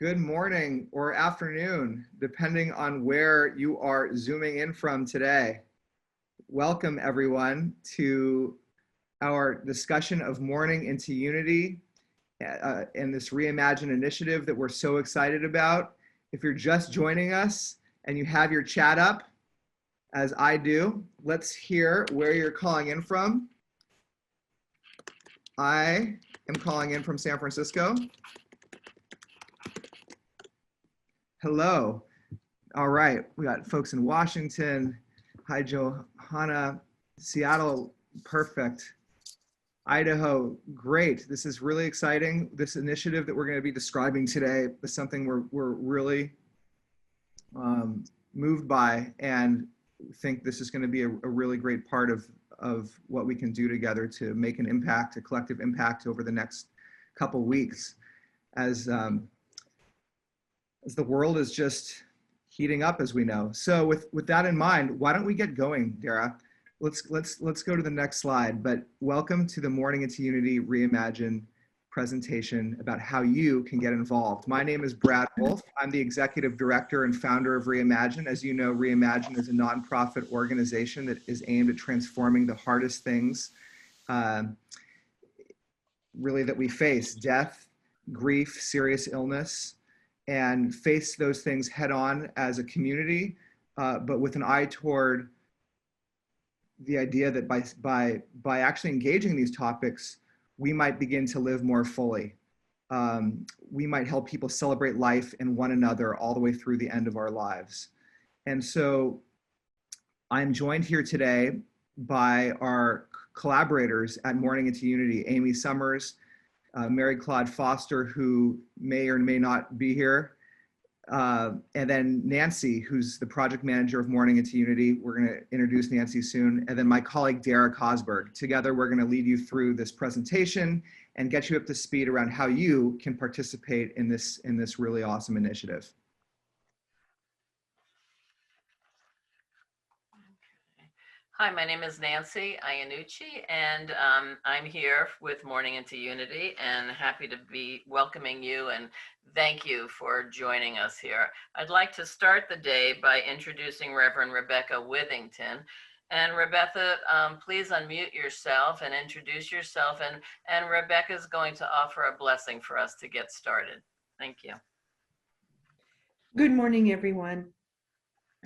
Good morning or afternoon, depending on where you are zooming in from today. Welcome, everyone, to our discussion of Mourning into Unity and this Reimagine initiative that we're so excited about. If you're just joining us and you have your chat up, as I do, let's hear where you're calling in from. I am calling in from San Francisco. Hello. All right, we got folks in Washington. Hi, Johanna. Seattle, perfect. Idaho, great. This is really exciting. This initiative that we're going to be describing today is something we're really moved by, and think this is going to be a really great part of what we can do together to make an impact, a collective impact over the next couple weeks as the world is just heating up, as we know. So with that in mind, why don't we get going, Dara? Let's go to the next slide. But welcome to the Mourning into Unity Reimagine presentation about how you can get involved. My name is Brad Wolf. I'm the executive director and founder of Reimagine. As you know, Reimagine is a nonprofit organization that is aimed at transforming the hardest things really that we face: death, grief, serious illness, and face those things head on as a community, but with an eye toward the idea that by actually engaging these topics, we might begin to live more fully. We might help people celebrate life and one another all the way through the end of our lives. And so I'm joined here today by our collaborators at Mourning into Unity, Amy Summers, Mary Claude Foster, who may or may not be here, and then Nancy, who's the project manager of Mourning into Unity. We're going to introduce Nancy soon. And then my colleague, Dara Cosberg. Together, we're going to lead you through this presentation and get you up to speed around how you can participate in this really awesome initiative. Hi, my name is Nancy Iannucci, and I'm here with Mourning into Unity, and happy to be welcoming you, and thank you for joining us here. I'd like to start the day by introducing Reverend Rebecca Withington. And Rebecca, please unmute yourself and introduce yourself, and Rebecca's going to offer a blessing for us to get started. Thank you. Good morning, everyone.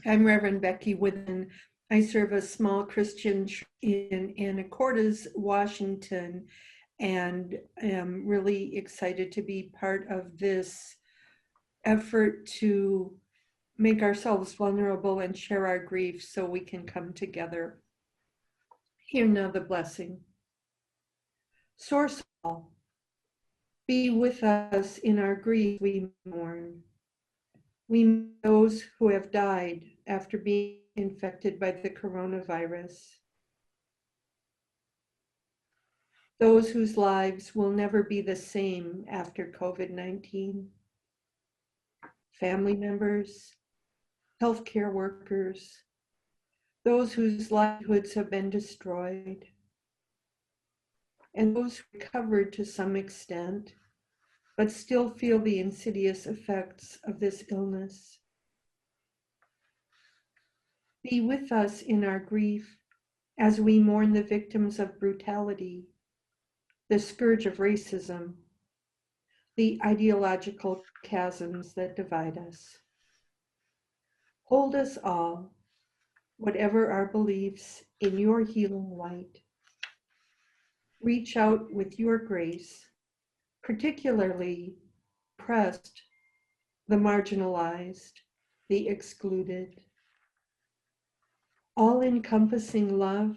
I'm Reverend Becky Withington. I serve a small Christian church in Anacortes, Washington, and am really excited to be part of this effort to make ourselves vulnerable and share our grief so we can come together. Hear now the blessing. Source all, be with us in our grief we mourn. We mourn those who have died after being infected by the coronavirus. Those whose lives will never be the same after COVID-19. Family members, healthcare workers, those whose livelihoods have been destroyed, and those recovered to some extent, but still feel the insidious effects of this illness. Be with us in our grief as we mourn the victims of brutality, the scourge of racism, the ideological chasms that divide us. Hold us all, whatever our beliefs, in your healing light. Reach out with your grace, particularly oppressed, the marginalized, the excluded. All-encompassing love,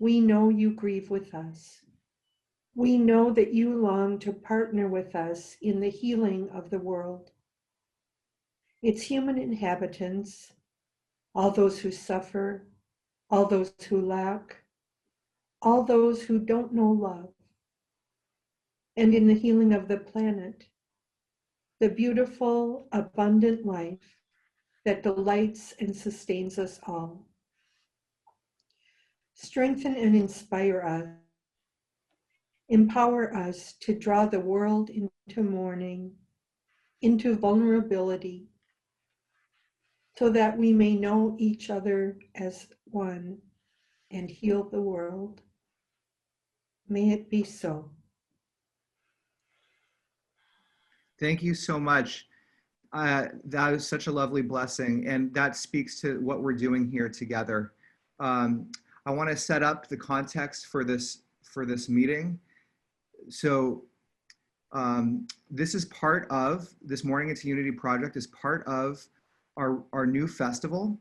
we know you grieve with us. We know that you long to partner with us in the healing of the world. Its human inhabitants, all those who suffer, all those who lack, all those who don't know love. And in the healing of the planet, the beautiful, abundant life that delights and sustains us all. Strengthen and inspire us. Empower us to draw the world into mourning, into vulnerability so that we may know each other as one and heal the world. May it be so. Thank you so much. That is such a lovely blessing, and that speaks to what we're doing here together. I want to set up the context for this meeting. So this is part of this Mourning into Unity project, is part of our new festival.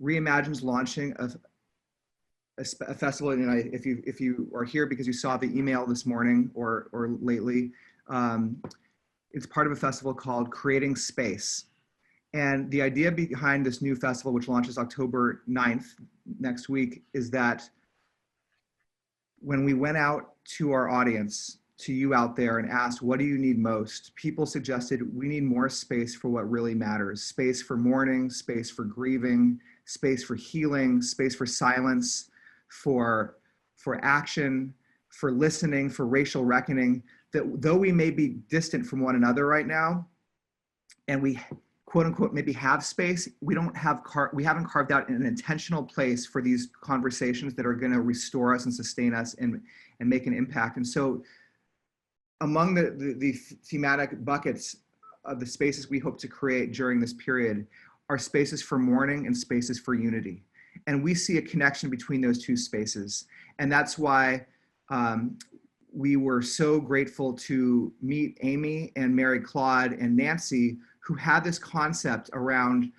Reimagine's launching a festival, and if you are here because you saw the email this morning or lately, it's part of a festival called Creating Space. And the idea behind this new festival, which launches October 9th, next week, is that when we went out to our audience, to you out there, and asked, what do you need most? People suggested we need more space for what really matters. Space for mourning, space for grieving, space for healing, space for silence, for action, for listening, for racial reckoning. That though we may be distant from one another right now, and we quote unquote maybe have space, we haven't carved out an intentional place for these conversations that are going to restore us and sustain us and make an impact. And so among the thematic buckets of the spaces we hope to create during this period are spaces for mourning and spaces for unity. And we see a connection between those two spaces. And that's why we were so grateful to meet Amy and Mary Claude and Nancy, who had this concept around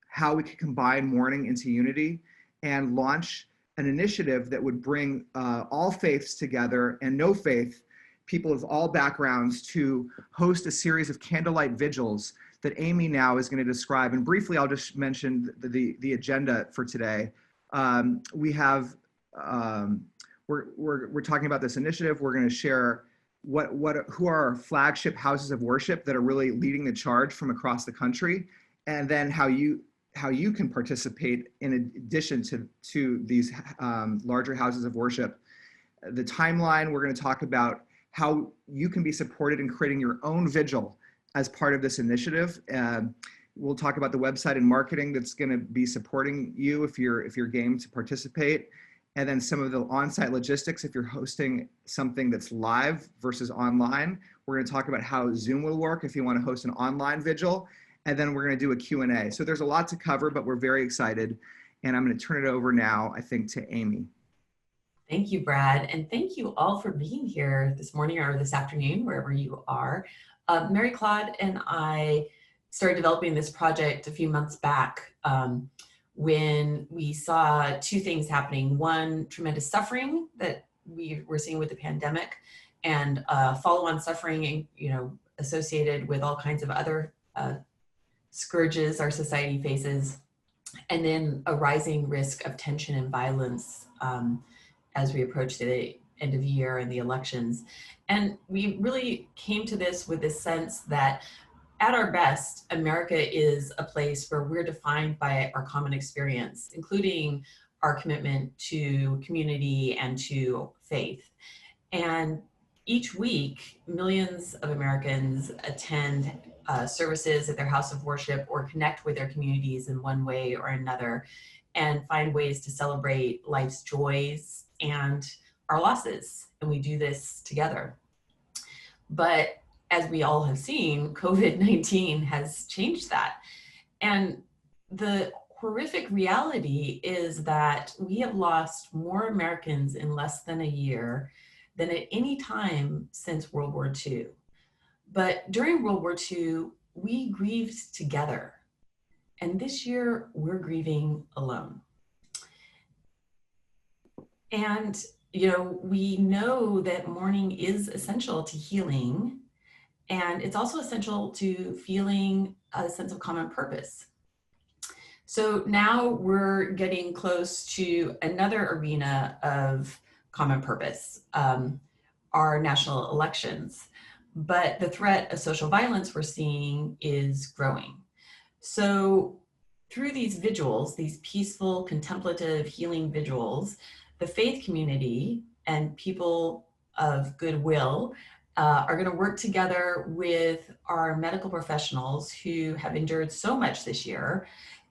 how we could combine mourning into unity and launch an initiative that would bring all faiths together and no faith, people of all backgrounds, to host a series of candlelight vigils that Amy now is going to describe. And briefly, I'll just mention the agenda for today. We have, we're talking about this initiative. We're going to share who are our flagship houses of worship that are really leading the charge from across the country, and then how you can participate in addition to these larger houses of worship. The timeline, we're going to talk about how you can be supported in creating your own vigil as part of this initiative. We'll talk about the website and marketing that's going to be supporting you if you're game to participate. And then some of the on-site logistics if you're hosting something that's live versus online. We're going to talk about how Zoom will work if you want to host an online vigil. And then we're going to do a Q&A. So there's a lot to cover, but we're very excited. And I'm going to turn it over now, I think, to Amy. Thank you, Brad. And thank you all for being here this morning or this afternoon, wherever you are. Mary Claude and I started developing this project a few months back when we saw two things happening. One, tremendous suffering that we were seeing with the pandemic, and follow-on suffering, associated with all kinds of other scourges our society faces, and then a rising risk of tension and violence as we approach the end of year and the elections. And we really came to this with this sense that at our best, America is a place where we're defined by our common experience, including our commitment to community and to faith. And each week, millions of Americans attend services at their house of worship or connect with their communities in one way or another and find ways to celebrate life's joys and our losses. And we do this together. But as we all have seen, COVID-19 has changed that. And the horrific reality is that we have lost more Americans in less than a year than at any time since World War II. But during World War II, we grieved together. And this year, we're grieving alone. And, we know that mourning is essential to healing, and it's also essential to feeling a sense of common purpose. So now we're getting close to another arena of common purpose, our national elections. But the threat of social violence we're seeing is growing. So through these vigils, these peaceful, contemplative, healing vigils, the faith community and people of goodwill are going to work together with our medical professionals who have endured so much this year.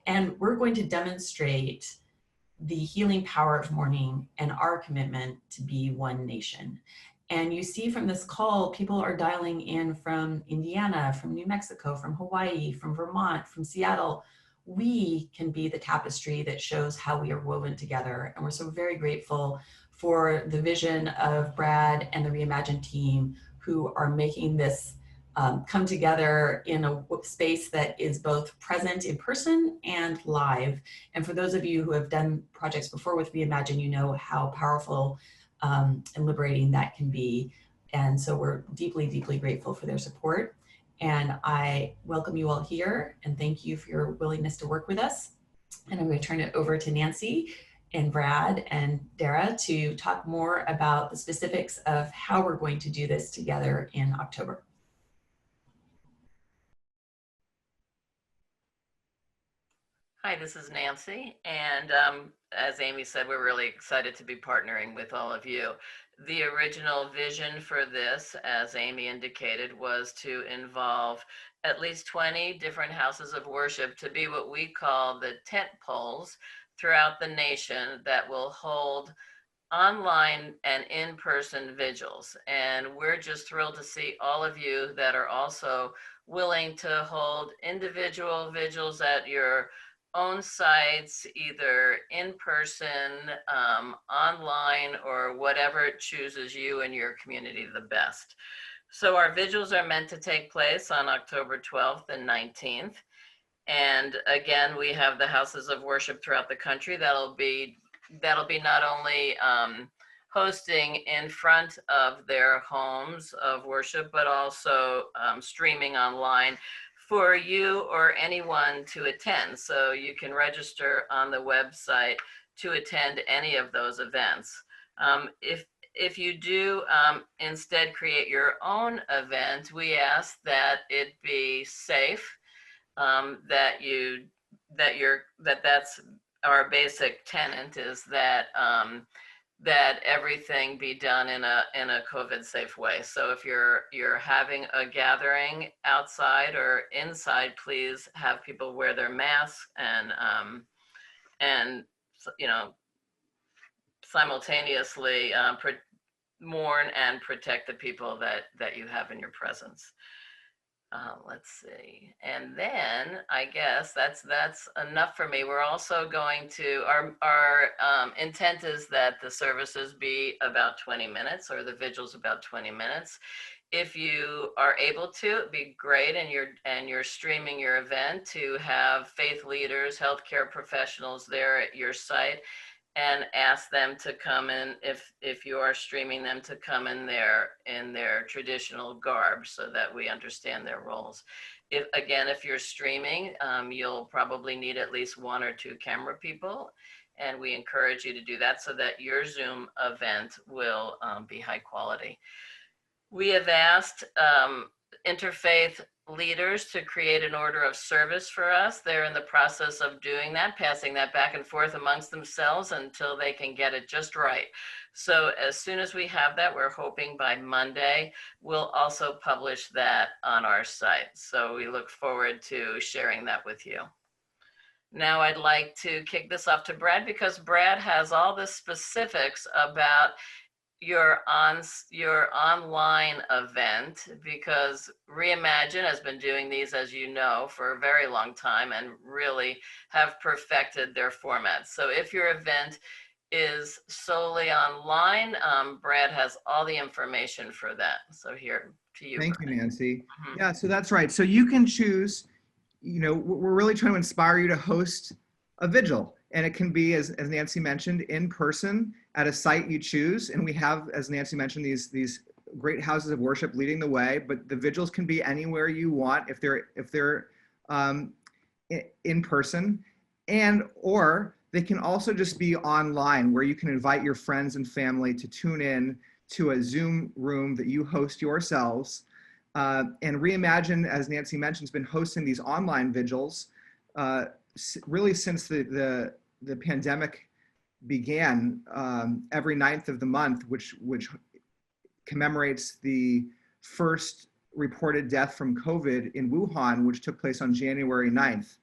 And we're going to demonstrate the healing power of mourning and our commitment to be one nation. And you see from this call, people are dialing in from Indiana, from New Mexico, from Hawaii, from Vermont, from Seattle. We can be the tapestry that shows how we are woven together. And we're so very grateful for the vision of Brad and the Reimagine team who are making this come together in a space that is both present in person and live. And for those of you who have done projects before with Reimagine, you know how powerful and liberating that can be. And so we're deeply, deeply grateful for their support. And I welcome you all here and thank you for your willingness to work with us. And I'm going to turn it over to Nancy and Brad and Dara to talk more about the specifics of how we're going to do this together in October. Hi, this is Nancy, and as Amy said, we're really excited to be partnering with all of you. The original vision for this, as Amy indicated, was to involve at least 20 different houses of worship to be what we call the tent poles throughout the nation that will hold online and in-person vigils. And we're just thrilled to see all of you that are also willing to hold individual vigils at your own sites, either in person, online, or whatever chooses you and your community the best. So our vigils are meant to take place on October 12th and 19th. And again, we have the houses of worship throughout the country that'll be not only hosting in front of their homes of worship, but also streaming online for you or anyone to attend. So you can register on the website to attend any of those events. If you do instead create your own event, we ask that it be safe, that's our basic tenet, is that that everything be done in a COVID safe way. So if you're having a gathering outside or inside, please have people wear their masks and you know, simultaneously mourn and protect the people that you have in your presence. Let's see, and then I guess that's enough for me. We're also going to, our intent is that the services be about 20 minutes, or the vigils about 20 minutes. If you are able to, it'd be great, and you're streaming your event, to have faith leaders, healthcare professionals there at your site, and ask them to come in, if you are streaming them, to come in their traditional garb so that we understand their roles. If you're streaming, you'll probably need at least 1 or 2 camera people, and we encourage you to do that so that your Zoom event will be high quality. We have asked interfaith leaders to create an order of service for us. They're in the process of doing that, passing that back and forth amongst themselves until they can get it just right. So as soon as we have that, we're hoping by Monday, we'll also publish that on our site. So we look forward to sharing that with you. Now I'd like to kick this off to Brad, because Brad has all the specifics about your online event, because Reimagine has been doing these, as you know, for a very long time and really have perfected their format. So if your event is solely online, Brad has all the information for that. So here to you. Thank Brad. you, Nancy. Mm-hmm. Yeah, so that's right. So you can choose, you know, we're really trying to inspire you to host a vigil. And it can be, as Nancy mentioned, in person at a site you choose. And we have, as Nancy mentioned, these great houses of worship leading the way, but the vigils can be anywhere you want if they're in person, or they can also just be online, where you can invite your friends and family to tune in to a Zoom room that you host yourselves. And Reimagine, as Nancy mentioned, has been hosting these online vigils really since the pandemic began, every 9th of the month, which commemorates the first reported death from COVID in Wuhan, which took place on January 9th.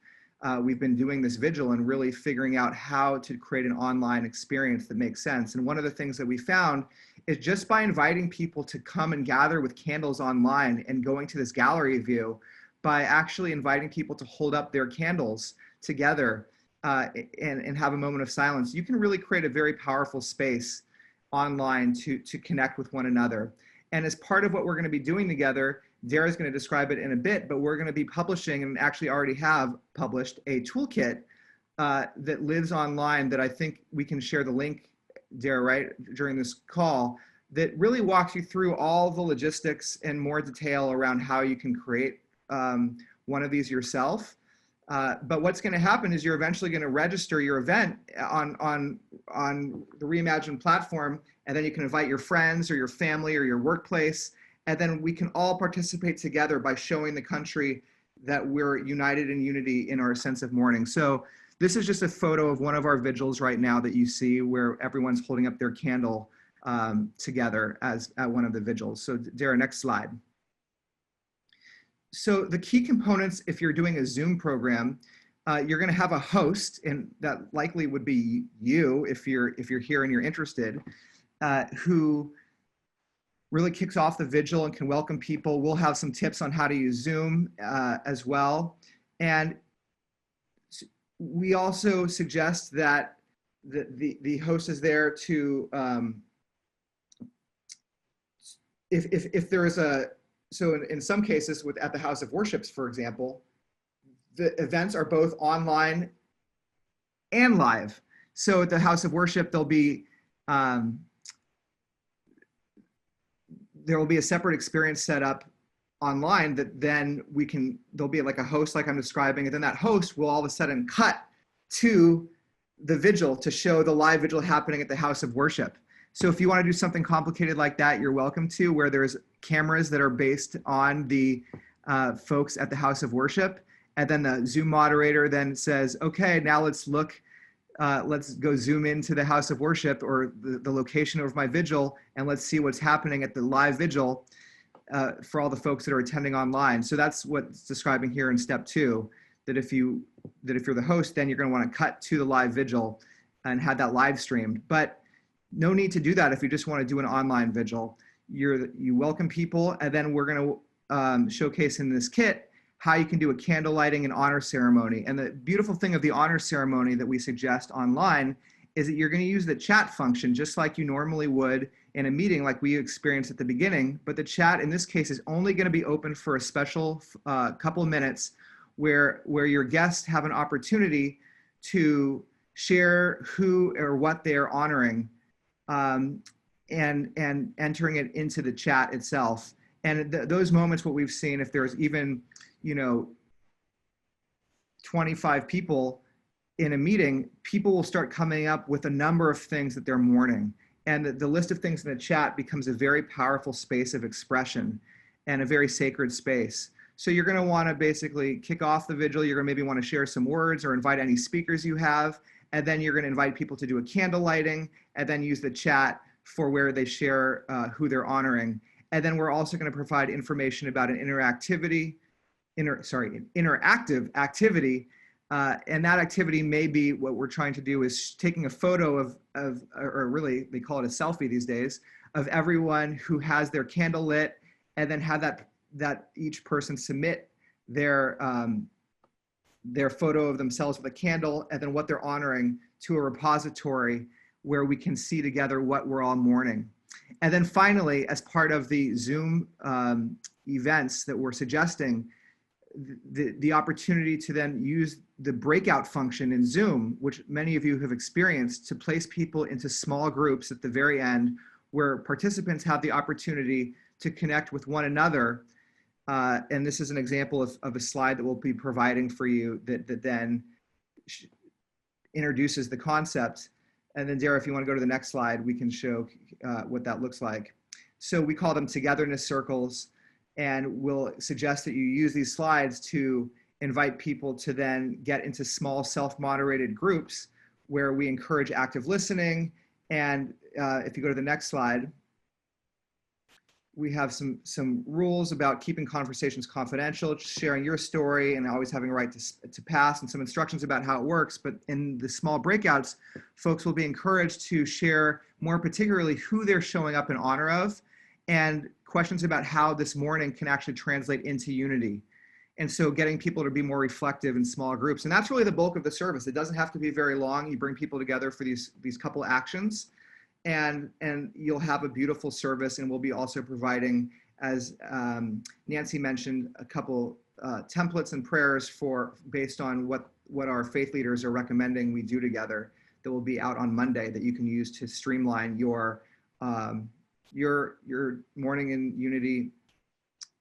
We've been doing this vigil and really figuring out how to create an online experience that makes sense. And one of the things that we found is just by inviting people to come and gather with candles online and going to this gallery view, by actually inviting people to hold up their candles together and have a moment of silence, you can really create a very powerful space online to connect with one another. And as part of what we're going to be doing together, Dara's going to describe it in a bit, but we're going to be publishing, and actually already have published, a toolkit that lives online that I think we can share the link, Dara, right, during this call, that really walks you through all the logistics and more detail around how you can create one of these yourself. But what's going to happen is you're eventually going to register your event on the Reimagine platform, and then you can invite your friends or your family or your workplace, and then we can all participate together by showing the country that we're united in unity in our sense of mourning. So this is just a photo of one of our vigils right now that you see, where everyone's holding up their candle together at one of the vigils. So Dara, next slide. So the key components, if you're doing a Zoom program, you're going to have a host, and that likely would be you if you're here and you're interested, who really kicks off the vigil and can welcome people. We'll have some tips on how to use Zoom as well. And we also suggest that the host is there to, if there is a, so in some cases at the House of Worships, for example, the events are both online and live. So at the House of Worship, there will be a separate experience set up online that then there'll be like a host like I'm describing, and then that host will all of a sudden cut to the vigil to show the live vigil happening at the House of Worship. So if you want to do something complicated like that, you're welcome to, where there's cameras that are based on the folks at the House of Worship. And then the Zoom moderator then says, okay, now let's go zoom into the House of Worship, or the location of my vigil, and let's see what's happening at the live vigil for all the folks that are attending online. So that's what's describing here in step 2, that if you're the host, then you're going to want to cut to the live vigil and have that live streamed. But no need to do that if you just want to do an online vigil. You welcome people, and then we're going to showcase in this kit how you can do a candle lighting and honor ceremony. And the beautiful thing of the honor ceremony that we suggest online is that you're going to use the chat function just like you normally would in a meeting like we experienced at the beginning. But the chat in this case is only going to be open for a special couple of minutes where your guests have an opportunity to share who or what they're honoring and entering it into the chat itself. And those moments, what we've seen, if there's even 25 people in a meeting, people will start coming up with a number of things that they're mourning. And the list of things in the chat becomes a very powerful space of expression and a very sacred space. So you're going to want to basically kick off the vigil. You're going to maybe want to share some words or invite any speakers you have. And then you're going to invite people to do a candle lighting, and then use the chat for where they share who they're honoring. And then we're also going to provide information about an interactive activity. And that activity may be, what we're trying to do is taking a photo or really they call it a selfie these days, of everyone who has their candle lit, and then have that each person submit their photo of themselves with a candle, and then what they're honoring, to a repository where we can see together what we're all mourning. And then finally, as part of the Zoom events that we're suggesting, the opportunity to then use the breakout function in Zoom, which many of you have experienced, to place people into small groups at the very end, where participants have the opportunity to connect with one another. And this is an example of a slide that we'll be providing for you that then introduces the concept. And then Dara, if you want to go to the next slide, we can show what that looks like. So we call them togetherness circles, and we'll suggest that you use these slides to invite people to then get into small self-moderated groups where we encourage active listening. And if you go to the next slide, we have some rules about keeping conversations confidential, sharing your story, and always having a right to pass, and some instructions about how it works. But in the small breakouts, folks will be encouraged to share more particularly who they're showing up in honor of, and questions about how this mourning can actually translate into unity. And so getting people to be more reflective in small groups. And that's really the bulk of the service. It doesn't have to be very long. You bring people together for these couple actions, and you'll have a beautiful service. And we'll be also providing, as Nancy mentioned, a couple templates and prayers based on what our faith leaders are recommending we do together, that will be out on Monday, that you can use to streamline your Mourning in Unity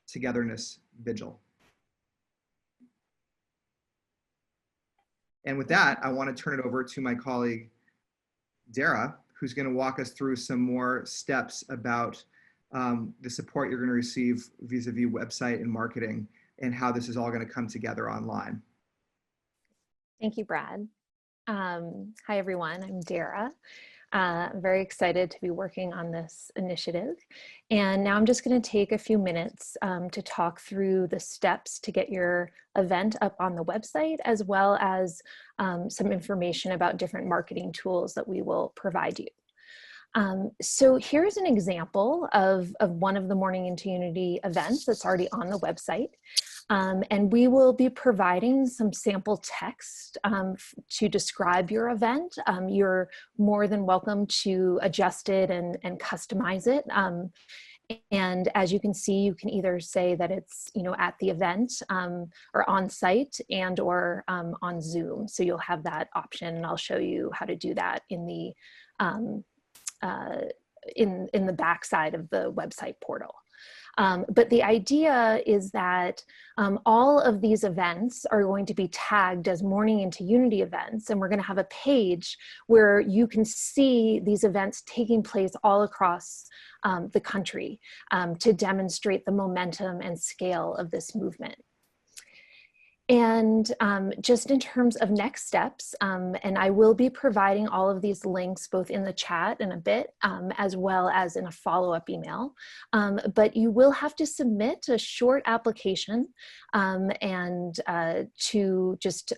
togetherness vigil. And with that, I want to turn it over to my colleague, Dara, who's going to walk us through some more steps about the support you're going to receive vis-a-vis website and marketing, and how this is all going to come together online. Thank you, Brad. Hi, everyone. I'm Dara. I'm very excited to be working on this initiative. And now I'm just going to take a few minutes to talk through the steps to get your event up on the website, as well as some information about different marketing tools that we will provide you. So here's an example of one of the Mourning into Unity events that's already on the website. And we will be providing some sample text to describe your event. You're more than welcome to adjust it and customize it. And as you can see, you can either say that it's, at the event or on site or on Zoom. So you'll have that option, and I'll show you how to do that in the back side of the website portal. But the idea is that all of these events are going to be tagged as Mourning into Unity events, and we're going to have a page where you can see these events taking place all across the country to demonstrate the momentum and scale of this movement. And just in terms of next steps, and I will be providing all of these links both in the chat in a bit, as well as in a follow-up email, but you will have to submit a short application and to just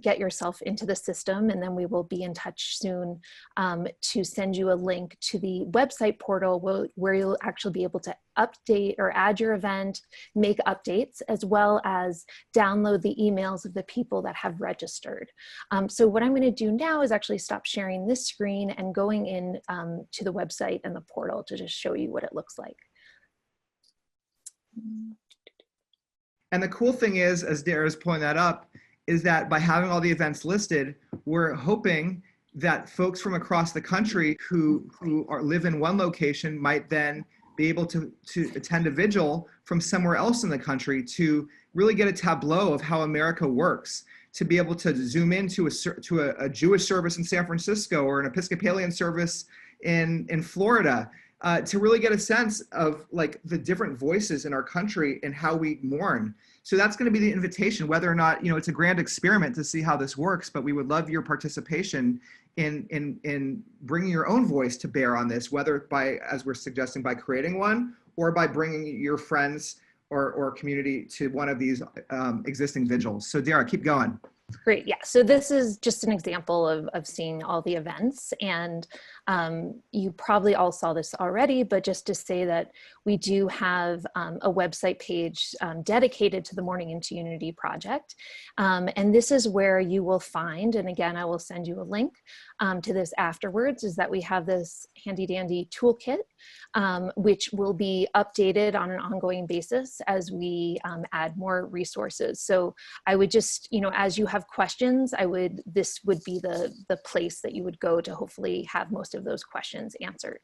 get yourself into the system, and then we will be in touch soon to send you a link to the website portal where you'll actually be able to update or add your event, make updates, as well as download the emails of the people that have registered. So what I'm going to do now is actually stop sharing this screen and going in to the website and the portal to just show you what it looks like. And the cool thing is, as Dara's pulling that up, is that by having all the events listed, we're hoping that folks from across the country who live in one location might then be able to attend a vigil from somewhere else in the country, to really get a tableau of how America works, to be able to zoom into a Jewish service in San Francisco or an Episcopalian service in Florida, to really get a sense of like the different voices in our country and how we mourn. So that's going to be the invitation, whether or not, it's a grand experiment to see how this works, but we would love your participation in bringing your own voice to bear on this, whether by, as we're suggesting, by creating one, or by bringing your friends or community to one of these existing vigils. So Dara, keep going. Great, yeah. So this is just an example of seeing all the events, and you probably all saw this already, but just to say that we do have a website page dedicated to the Mourning into Unity project. And this is where you will find, and again, I will send you a link to this afterwards, is that we have this handy dandy toolkit, which will be updated on an ongoing basis as we add more resources. So I would just, as you have questions, this would be the place that you would go to hopefully have most of those questions answered.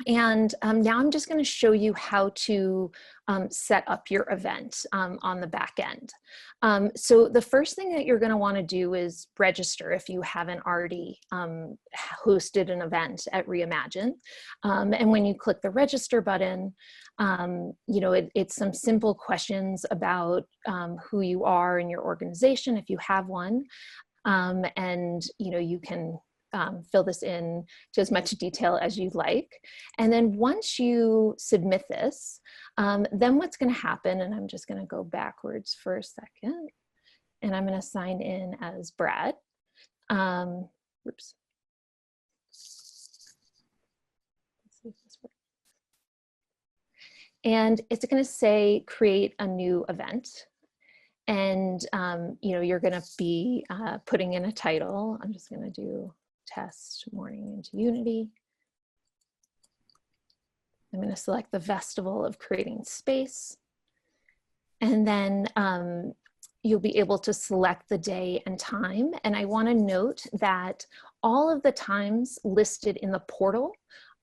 And now I'm just going to show you how to set up your event on the back end. So the first thing that you're going to want to do is register if you haven't already hosted an event at Reimagine. And when you click the register button, it's some simple questions about who you are and your organization if you have one. And you can fill this in to as much detail as you'd like. And then once you submit this, then what's going to happen, and I'm just going to go backwards for a second, and I'm going to sign in as Brad. Oops. Let's see if this works. And it's going to say create a new event. And you're going to be putting in a title. I'm just going to do test Mourning into Unity. I'm going to select the Festival of Creating Space. And then you'll be able to select the day and time. And I want to note that all of the times listed in the portal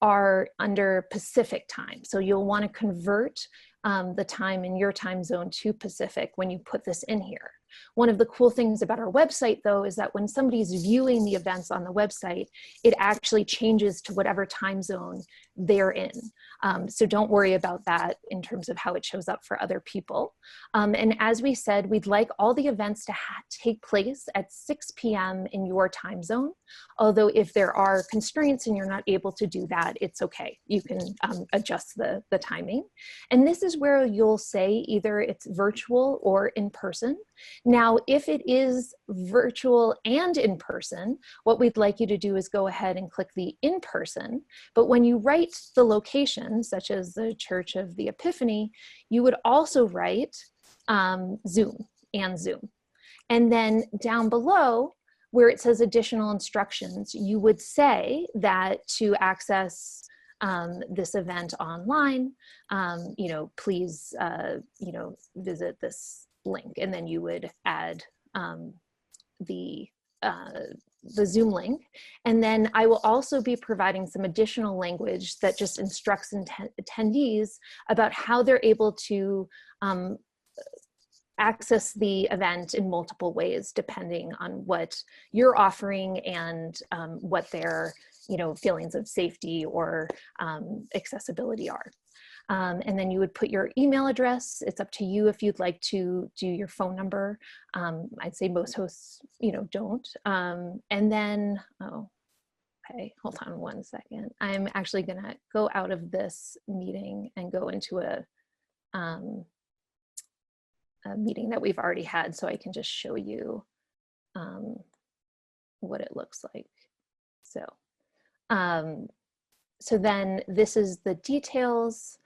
are under Pacific time. So you'll want to convert the time in your time zone to Pacific when you put this in here. One of the cool things about our website, though, is that when somebody's viewing the events on the website, it actually changes to whatever time zone they're in. So don't worry about that in terms of how it shows up for other people. And as we said, we'd like all the events to take place at 6 p.m. in your time zone. Although if there are constraints and you're not able to do that, it's okay. You can adjust the timing. And this is where you'll say either it's virtual or in person. Now, if it is virtual and in person, what we'd like you to do is go ahead and click the in person. But when you write the location, such as the Church of the Epiphany, you would also write Zoom and Zoom. And then down below, where it says additional instructions, you would say that to access this event online, please, visit this link, and then you would add the Zoom link. And then I will also be providing some additional language that just instructs attendees about how they're able to access the event in multiple ways, depending on what you're offering and what their feelings of safety or accessibility are. And then you would put your email address. It's up to you if you'd like to do your phone number. I'd say most hosts, don't. And then, okay, hold on one second. I'm actually gonna go out of this meeting and go into a meeting that we've already had, so I can just show you what it looks like. So then this is the details,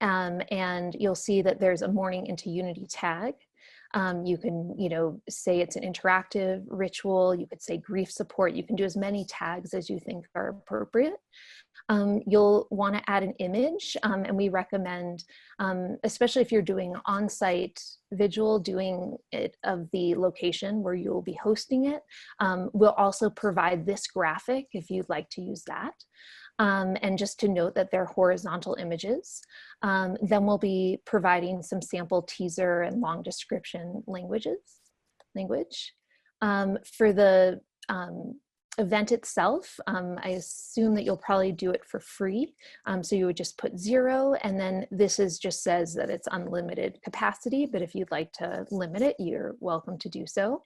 and you'll see that there's a Mourning into Unity tag. You can, say it's an interactive ritual. You could say grief support. You can do as many tags as you think are appropriate. You'll want to add an image, and we recommend, especially if you're doing on-site visual, doing it of the location where you'll be hosting it. We'll also provide this graphic if you'd like to use that. And just to note that they're horizontal images. Then we'll be providing some sample teaser and long description language. For the event itself, I assume that you'll probably do it for free. So you would just put 0, and then this just says that it's unlimited capacity, but if you'd like to limit it, you're welcome to do so.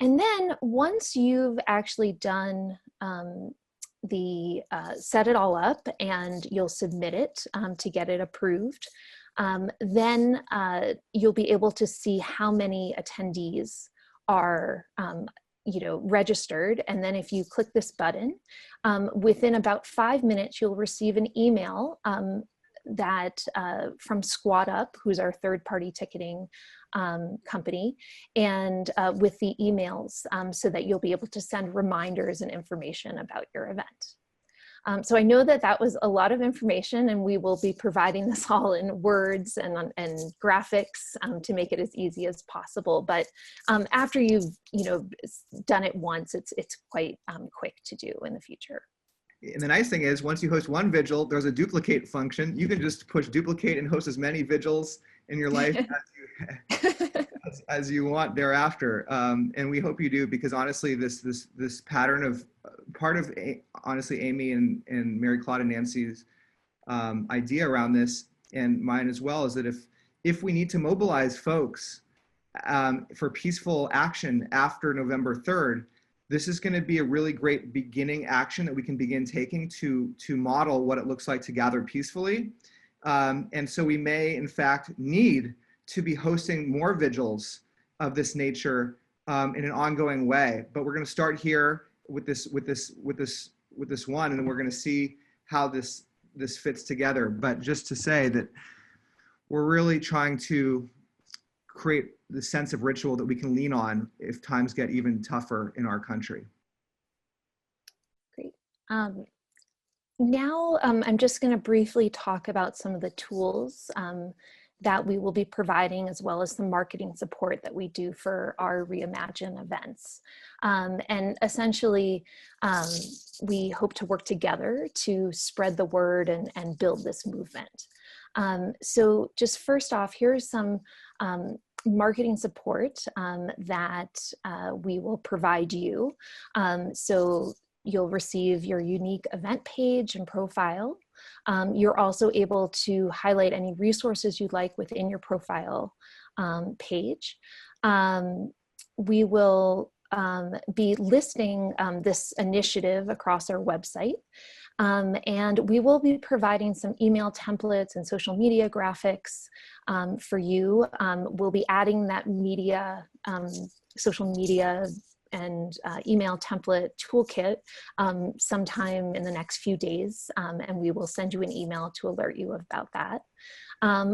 And then once you've actually done set it all up and you'll submit it to get it approved, then you'll be able to see how many attendees are registered. And then if you click this button, within about 5 minutes, you'll receive an email from Squad Up, who's our third-party ticketing company, and with the emails so that you'll be able to send reminders and information about your event. So I know that was a lot of information, and we will be providing this all in words and graphics to make it as easy as possible. But after you've done it once, it's quite quick to do in the future. And the nice thing is, once you host one vigil, there's a duplicate function. You can just push duplicate and host as many vigils in your life as you want thereafter. And we hope you do, because honestly, this pattern of honestly, Amy and Mary Claude and Nancy's idea around this, and mine as well, is that if we need to mobilize folks for peaceful action after November 3rd, this is going to be a really great beginning action that we can begin taking to model what it looks like to gather peacefully. And so we may, in fact, need to be hosting more vigils of this nature in an ongoing way. But we're going to start here with this one, and then we're going to see how this fits together. But just to say that we're really trying to create the sense of ritual that we can lean on if times get even tougher in our country. Great. Now I'm just going to briefly talk about some of the tools that we will be providing, as well as the marketing support that we do for our Reimagine events. And essentially, we hope to work together to spread the word and build this movement. So just first off, here's some marketing support that we will provide you. So you'll receive your unique event page and profile. You're also able to highlight any resources you'd like within your profile page. We will be listing this initiative across our website. And we will be providing some email templates and social media graphics for you. We'll be adding that media, social media and email template toolkit sometime in the next few days, and we will send you an email to alert you about that.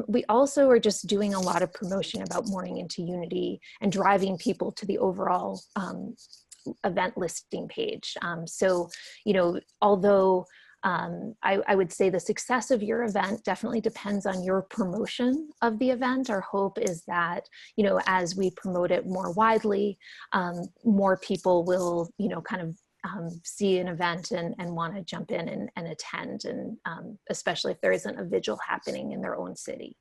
We also are just doing a lot of promotion about Mourning into Unity and driving people to the overall event listing page. So, you know, although I would say the success of your event definitely depends on your promotion of the event. Our hope is that, you know, as we promote it more widely, more people will, you know, kind of see an event and want to jump in and attend, and especially if there isn't a vigil happening in their own city.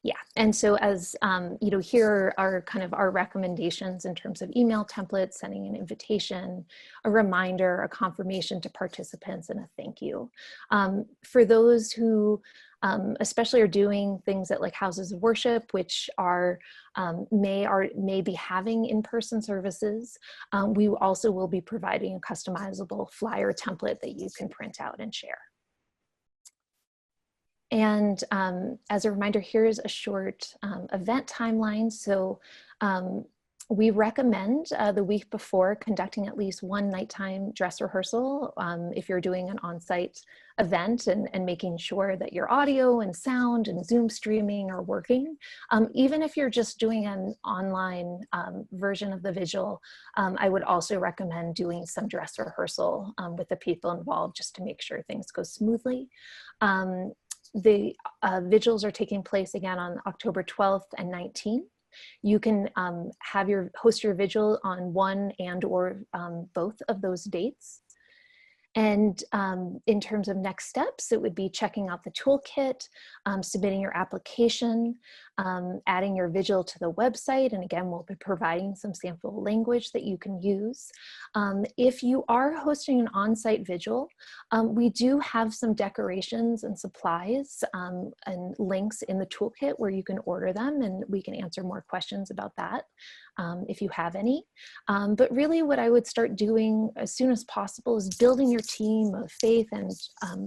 Yeah, and so as you know, here are kind of our recommendations in terms of email templates, sending an invitation, a reminder, a confirmation to participants, and a thank you. For those who especially are doing things at like houses of worship, which are may be having in-person services, we also will be providing a customizable flyer template that you can print out and share. And as a reminder, here's a short event timeline. So we recommend the week before conducting at least one nighttime dress rehearsal if you're doing an on-site event, and making sure that your audio and sound and Zoom streaming are working. Even if you're just doing an online version of the vigil, I would also recommend doing some dress rehearsal with the people involved, just to make sure things go smoothly. The vigils are taking place again on October 12th and 19th. You can host your vigil on one and or both of those dates. And in terms of next steps, it would be checking out the toolkit, submitting your application, adding your vigil to the website. And again, we'll be providing some sample language that you can use. If you are hosting an on-site vigil, we do have some decorations and supplies and links in the toolkit where you can order them, and we can answer more questions about that if you have any. But really what I would start doing as soon as possible is building your team of faith and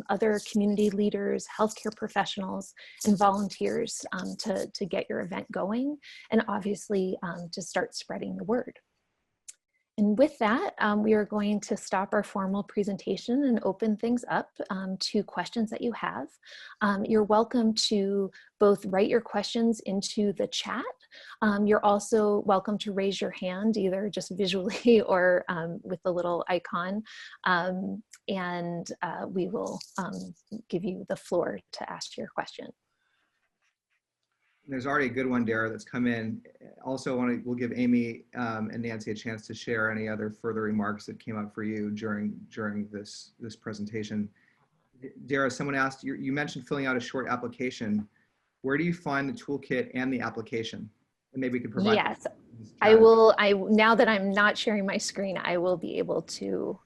other community leaders, healthcare professionals, and volunteers to get your event going, and obviously to start spreading the word. And with that, we are going to stop our formal presentation and open things up to questions that you have. You're welcome to both write your questions into the chat. You're also welcome to raise your hand, either just visually or with the little icon, and we will give you the floor to ask your question. There's already a good one, Dara, that's come in. Also, we'll give Amy and Nancy a chance to share any other further remarks that came up for you during this presentation. Dara, someone asked, you mentioned filling out a short application. Where do you find the toolkit and the application? And maybe we could provide. Yes, I will. Now that I'm not sharing my screen, I will be able to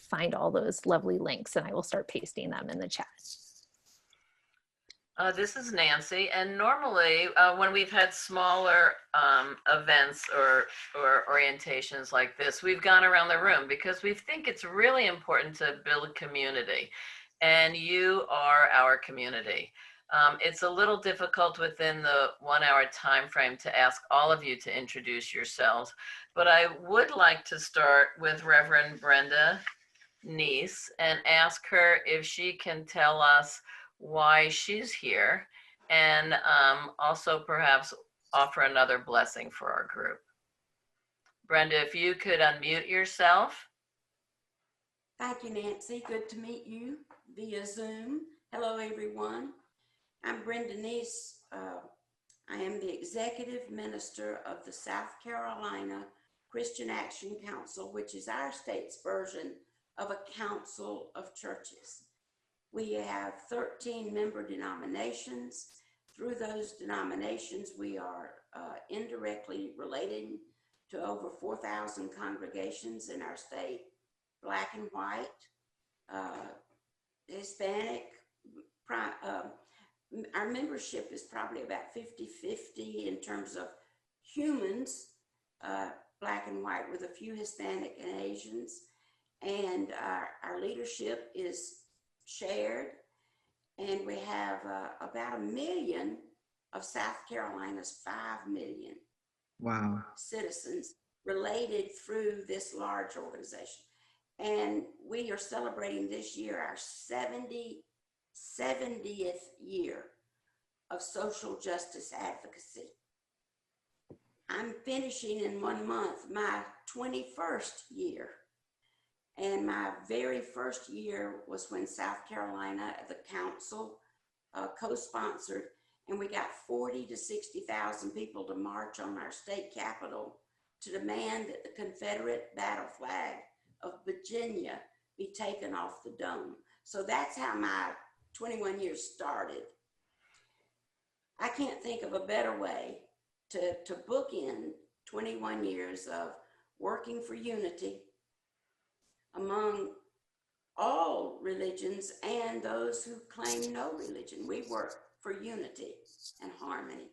find all those lovely links, and I will start pasting them in the chat. This is Nancy, and normally when we've had smaller events or orientations like this, we've gone around the room because we think it's really important to build community, and you are our community. It's a little difficult within the 1 hour time frame to ask all of you to introduce yourselves, but I would like to start with Reverend Brenda Niece and ask her if she can tell us why she's here, and also perhaps offer another blessing for our group. Brenda, if you could unmute yourself. Thank you, Nancy. Good to meet you via Zoom. Hello, everyone. I'm Brenda Niece. I am the executive minister of the South Carolina Christian Action Council, which is our state's version of a council of churches. We have 13 member denominations. Through those denominations, we are indirectly relating to over 4,000 congregations in our state, Black and white, Hispanic. Our membership is probably about 50-50 in terms of humans, Black and white, with a few Hispanic and Asians. And our leadership is shared, and we have about 1 million of South Carolina's 5 million citizens related through this large organization. And we are celebrating this year our 70th year of social justice advocacy. I'm finishing in 1 month my 21st year. And my very first year was when South Carolina, the council, co-sponsored, and we got 40,000 to 60,000 people to march on our state capitol to demand that the Confederate battle flag of Virginia be taken off the dome. So that's how my 21 years started. I can't think of a better way to bookend 21 years of working for unity among all religions and those who claim no religion. We work for unity and harmony,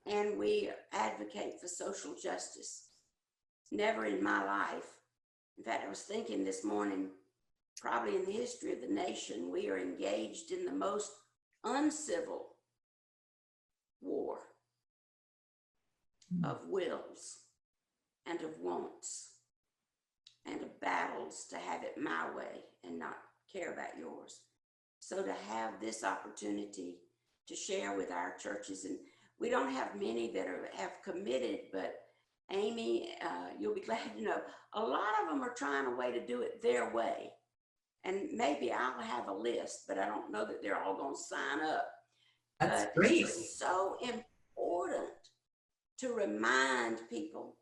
and we advocate for social justice. Never in my life, in fact, I was thinking this morning, probably in the history of the nation, we are engaged in the most uncivil war of wills and of wants and of battles to have it my way and not care about yours. So to have this opportunity to share with our churches, and we don't have many that have committed, but Amy, you'll be glad to know, a lot of them are trying a way to do it their way. And maybe I'll have a list, but I don't know that they're all going to sign up. That's but great. It's so important to remind people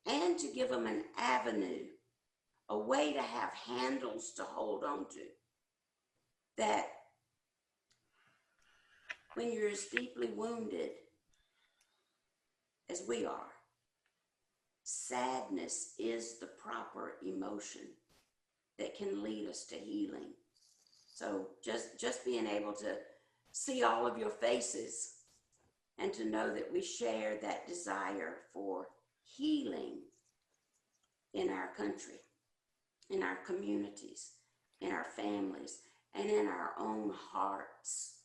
and to give them an avenue, a way to have handles to hold on to, that when you're as deeply wounded as we are, sadness is the proper emotion that can lead us to healing. So just being able to see all of your faces and to know that we share that desire for healing in our country, in our communities, in our families, and in our own hearts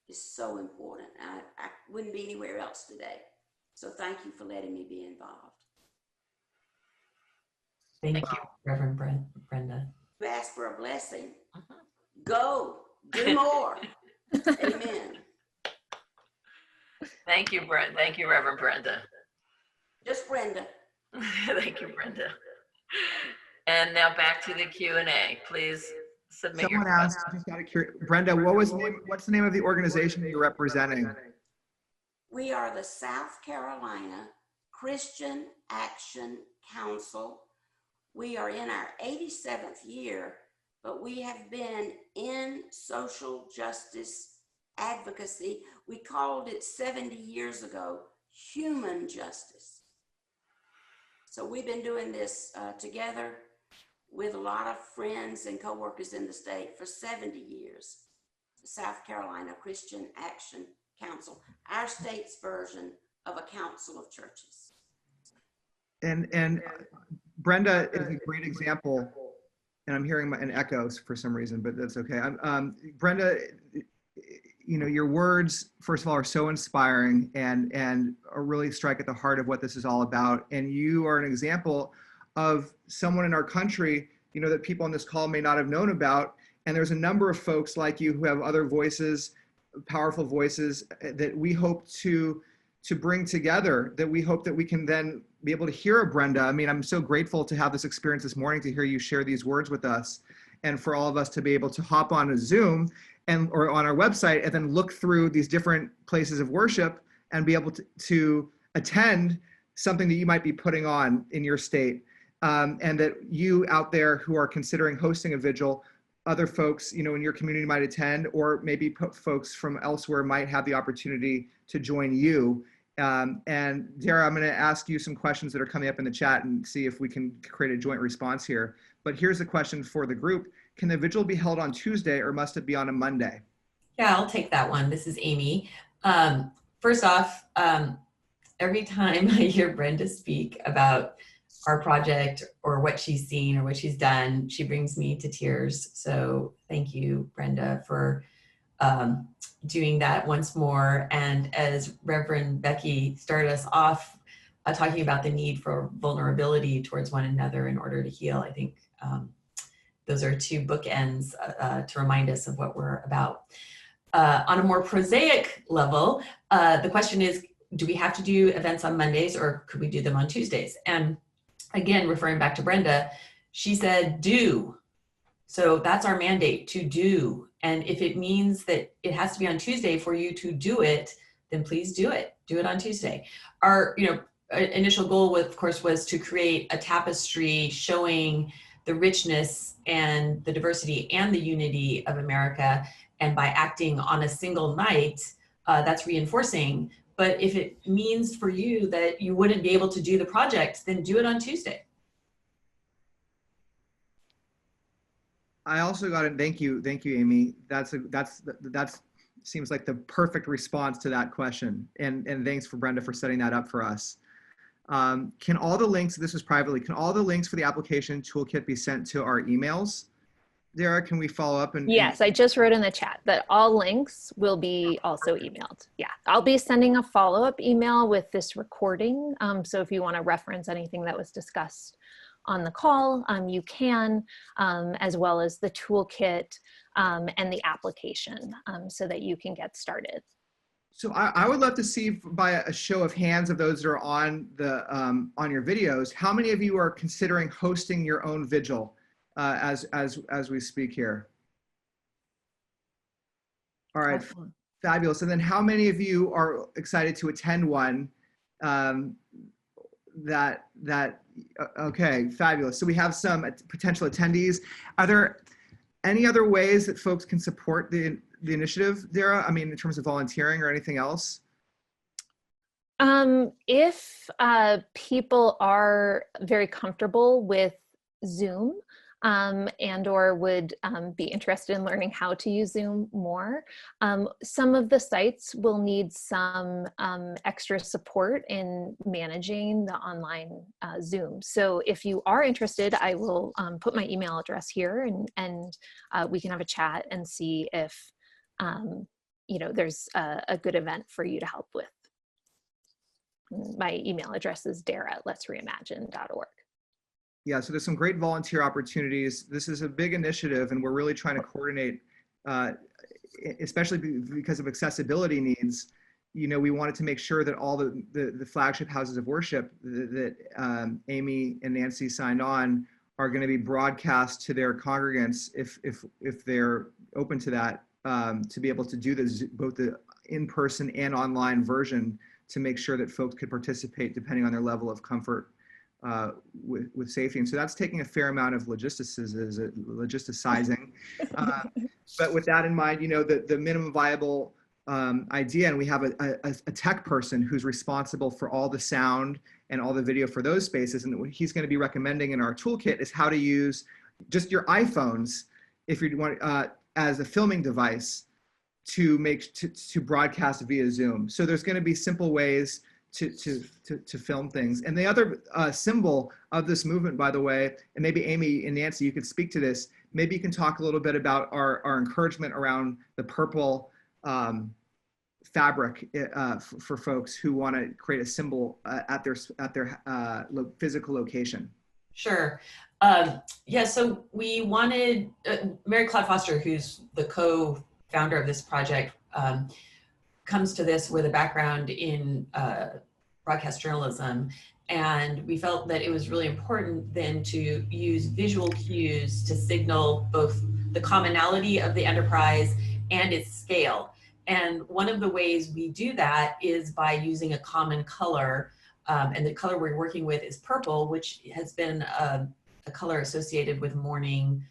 is so important. I wouldn't be anywhere else today. So thank you for letting me be involved. Thank you, Reverend Brenda. You ask for a blessing. Go, do more. Amen. Thank you, Brenda. Thank you, Reverend Brenda. Just Brenda. Thank you, Brenda. And now back to the Q&A. Please submit Someone your asked, questions. just out of curiosity, Brenda, what's the name of the organization you're representing? We are the South Carolina Christian Action Council. We are in our 87th year, but we have been in social justice advocacy. We called it 70 years ago, human justice. So we've been doing this together with a lot of friends and coworkers in the state for 70 years. South Carolina Christian Action Council, our state's version of a council of churches. And Brenda is a great example, and I'm hearing an echo for some reason, but that's okay. Brenda, you know, your words, first of all, are so inspiring and really strike at the heart of what this is all about. And you are an example of someone in our country, you know, that people on this call may not have known about. And there's a number of folks like you who have other voices, powerful voices, that we hope to bring together, that we hope that we can then be able to hear a Brenda. I mean, I'm so grateful to have this experience this morning, to hear you share these words with us, and for all of us to be able to hop on a Zoom or on our website and then look through these different places of worship and be able to attend something that you might be putting on in your state. And that you out there who are considering hosting a vigil, other folks, you know, in your community might attend, or maybe folks from elsewhere might have the opportunity to join you. And Dara, I'm going to ask you some questions that are coming up in the chat and see if we can create a joint response here. But here's the question for the group. Can the vigil be held on Tuesday, or must it be on a Monday? Yeah, I'll take that one. This is Amy. First off, every time I hear Brenda speak about our project or what she's seen or what she's done, she brings me to tears. So thank you, Brenda, for doing that once more. And as Reverend Becky started us off talking about the need for vulnerability towards one another in order to heal, I think those are two bookends to remind us of what we're about. On a more prosaic level, the question is, do we have to do events on Mondays, or could we do them on Tuesdays? And again, referring back to Brenda, she said, do. So that's our mandate, to do. And if it means that it has to be on Tuesday for you to do it, then please do it. Do it on Tuesday. Our, initial goal, of course, was to create a tapestry showing the richness and the diversity and the unity of America. And by acting on a single night, that's reinforcing. But if it means for you that you wouldn't be able to do the project, then do it on Tuesday. I also got it. Thank you, Amy. That's seems like the perfect response to that question. And thanks for Brenda for setting that up for us. Can all the links, this is privately, can all the links for the application toolkit be sent to our emails? Dara, can we follow up? Yes, I just wrote in the chat that all links will be also emailed. Yeah, I'll be sending a follow-up email with this recording. So if you want to reference anything that was discussed on the call, you can, as well as the toolkit and the application, so that you can get started. So I would love to see, by a show of hands of those that are on the on your videos, how many of you are considering hosting your own vigil as we speak here? All right, Awesome. Fabulous. And then how many of you are excited to attend one? Okay, fabulous. So we have some potential attendees. Are there any other ways that folks can support the initiative, Dara? I mean, in terms of volunteering or anything else? If people are very comfortable with Zoom and or would be interested in learning how to use Zoom more, some of the sites will need some extra support in managing the online Zoom. So if you are interested, I will put my email address here, and we can have a chat and see if there's a good event for you to help with. My email address is dara@letsreimagine.org. Yeah, so there's some great volunteer opportunities. This is a big initiative, and we're really trying to coordinate, especially because of accessibility needs. We wanted to make sure that all the flagship houses of worship that Amy and Nancy signed on are going to be broadcast to their congregants if they're open to that, to be able to do both the in-person and online version, to make sure that folks could participate depending on their level of comfort with safety. And so that's taking a fair amount of logisticizing. But with that in mind, the minimum viable idea, and we have a tech person who's responsible for all the sound and all the video for those spaces. And what he's going to be recommending in our toolkit is how to use just your iPhones, if you want, as a filming device, to broadcast via Zoom. So there's going to be simple ways to film things. And the other symbol of this movement, by the way, and maybe Amy and Nancy, you could speak to this. Maybe you can talk a little bit about our encouragement around the purple fabric for folks who want to create a symbol at their physical location. Sure. Yeah, so we wanted, Mary Claude Foster, who's the co-founder of this project, comes to this with a background in broadcast journalism. And we felt that it was really important then to use visual cues to signal both the commonality of the enterprise and its scale. And one of the ways we do that is by using a common color. And the color we're working with is purple, which has been a color associated with mourning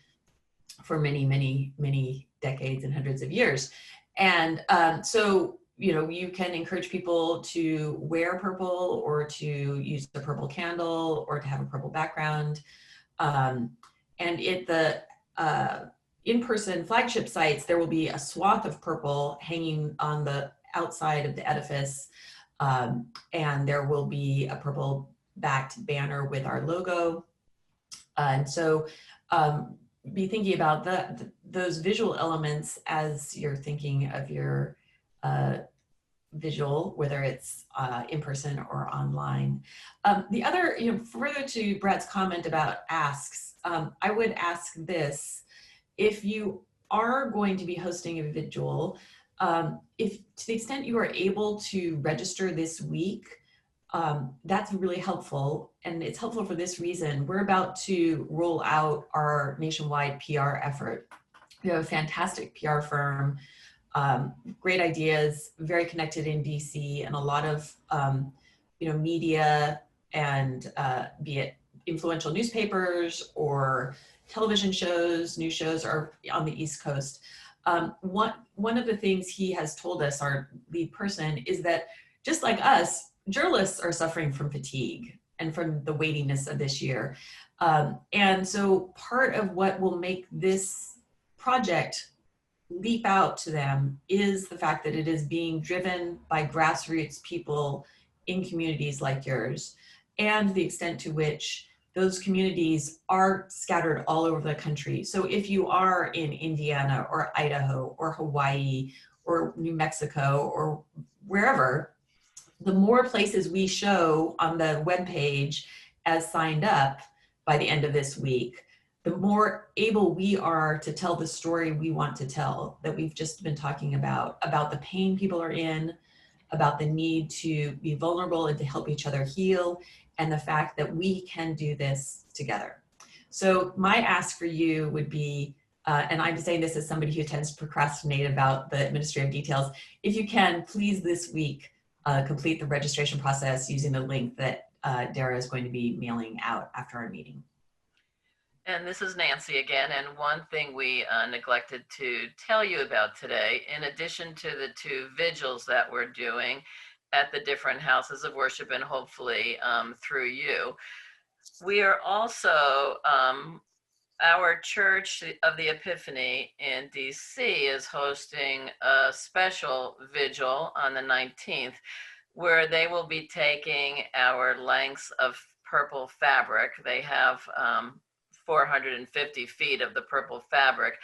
for many, many, many decades and hundreds of years. And so, you know, you can encourage people to wear purple or to use the purple candle or to have a purple background. And at the in-person flagship sites, there will be a swath of purple hanging on the outside of the edifice. And there will be a purple backed banner with our logo. And so be thinking about those visual elements as you're thinking of your visual, whether it's in person or online. The other, you know, further to Brad's comment about asks, I would ask this: if you are going to be hosting a vigil, if to the extent you are able to register this week, that's really helpful. And it's helpful for this reason. We're about to roll out our nationwide PR effort. We have a fantastic PR firm, great ideas, very connected in DC, and a lot of you know, media and be it influential newspapers or television shows, news shows are on the East Coast. One of the things he has told us, our lead person, is that just like us, journalists are suffering from fatigue and from the weightiness of this year. And so part of what will make this project leap out to them is the fact that it is being driven by grassroots people in communities like yours, and the extent to which those communities are scattered all over the country. So if you are in Indiana or Idaho or Hawaii or New Mexico or wherever, the more places we show on the webpage as signed up by the end of this week, the more able we are to tell the story we want to tell, that we've just been talking about the pain people are in, about the need to be vulnerable and to help each other heal, and the fact that we can do this together. So my ask for you would be, and I'm saying this as somebody who tends to procrastinate about the administrative details, if you can, please this week, complete the registration process using the link that Dara is going to be mailing out after our meeting. And this is Nancy again. And one thing we neglected to tell you about today, in addition to the 2 vigils that we're doing at the different houses of worship and hopefully through you, we are also, our Church of the Epiphany in DC is hosting a special vigil on the 19th, where they will be taking our lengths of purple fabric. They have 450 feet of the purple fabric